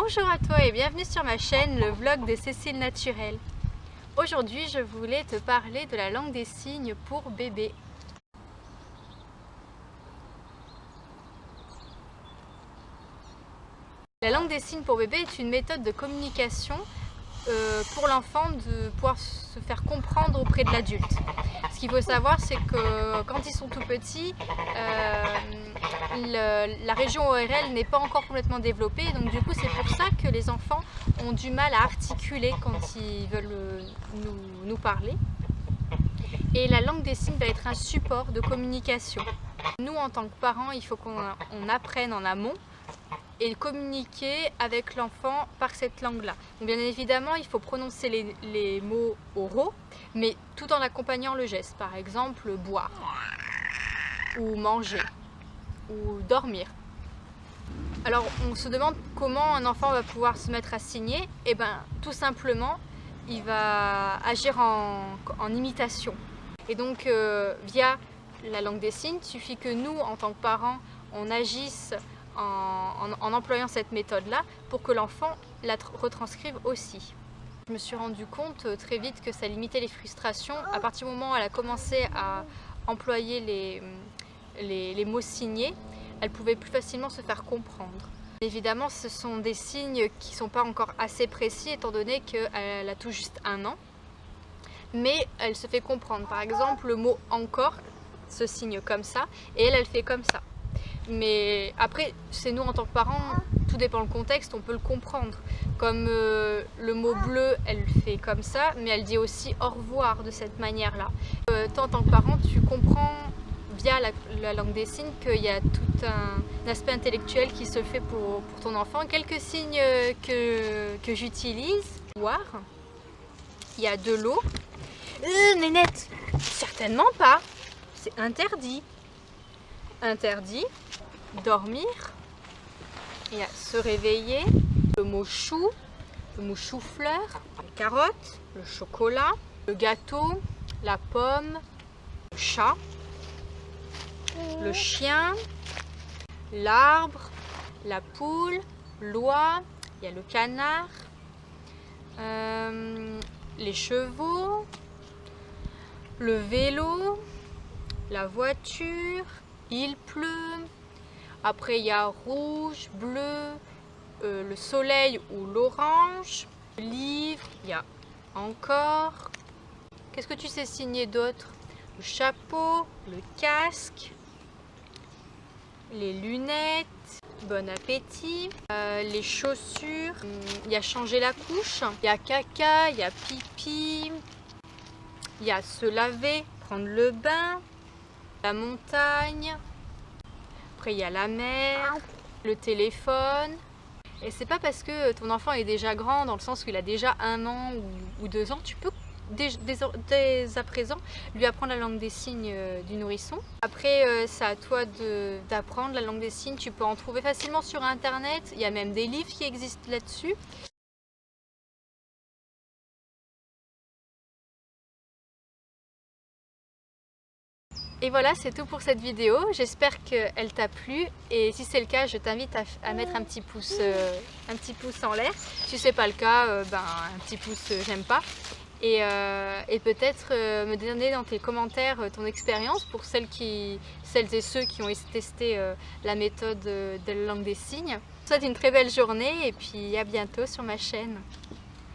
Bonjour à toi et bienvenue sur ma chaîne, le vlog de Cécile Naturelle. Aujourd'hui, je voulais te parler de la langue des signes pour bébé. La langue des signes pour bébé est une méthode de communication pour l'enfant de pouvoir se faire comprendre auprès de l'adulte. Ce qu'il faut savoir, c'est que quand ils sont tout petits, la région ORL n'est pas encore complètement développée, donc du coup c'est pour ça que les enfants ont du mal à articuler quand ils veulent nous parler. Et la langue des signes va être un support de communication. Nous, en tant que parents, il faut qu'on apprenne en amont et communiquer avec l'enfant par cette langue-là. Bien évidemment, il faut prononcer les mots oraux, mais tout en accompagnant le geste. Par exemple, boire, ou manger, ou dormir. Alors, on se demande comment un enfant va pouvoir se mettre à signer. Eh bien, tout simplement, il va agir en imitation. Et donc, via la langue des signes, il suffit que nous, en tant que parents, on agisse en employant cette méthode-là pour que l'enfant la retranscrive aussi. Je me suis rendu compte très vite que ça limitait les frustrations. À partir du moment où elle a commencé à employer les mots signés, elle pouvait plus facilement se faire comprendre. Évidemment, ce sont des signes qui ne sont pas encore assez précis étant donné qu'elle a tout juste 1 an. Mais elle se fait comprendre. Par exemple, le mot « encore » se signe comme ça et elle fait comme ça. Mais après, c'est nous en tant que parents, tout dépend le contexte, on peut le comprendre. Comme le mot bleu, elle fait comme ça, mais elle dit aussi au revoir de cette manière-là. Toi, en tant que parent, tu comprends via la langue des signes qu'il y a tout un aspect intellectuel qui se fait pour ton enfant. Quelques signes que j'utilise. Boire, il y a de l'eau. Nénette, certainement pas, c'est interdit. Interdit, dormir, il y a se réveiller, le mot chou, le mot chou-fleur, les carottes, le chocolat, le gâteau, la pomme, le chat, le chien, l'arbre, la poule, l'oie, il y a le canard, les chevaux, le vélo, la voiture. Il pleut, après il y a rouge, bleu, le soleil ou l'orange, le livre, il y a encore. Qu'est-ce que tu sais signer d'autre? Le chapeau, le casque, les lunettes, bon appétit, les chaussures, il y a changer la couche, il y a caca, il y a pipi, il y a se laver, prendre le bain, la montagne, après il y a la mer, le téléphone. Et c'est pas parce que ton enfant est déjà grand, dans le sens où il a déjà 1 an ou 2 ans, tu peux dès à présent lui apprendre la langue des signes du nourrisson. Après, c'est à toi d'apprendre la langue des signes. Tu peux en trouver facilement sur internet, il y a même des livres qui existent là-dessus. Et voilà, c'est tout pour cette vidéo. J'espère qu'elle t'a plu et si c'est le cas, je t'invite à mettre un petit pouce en l'air. Si c'est pas le cas, un petit pouce j'aime pas. Et peut-être me donner dans tes commentaires ton expérience pour celles et ceux qui ont testé la méthode de la langue des signes. Je te souhaite une très belle journée et puis à bientôt sur ma chaîne.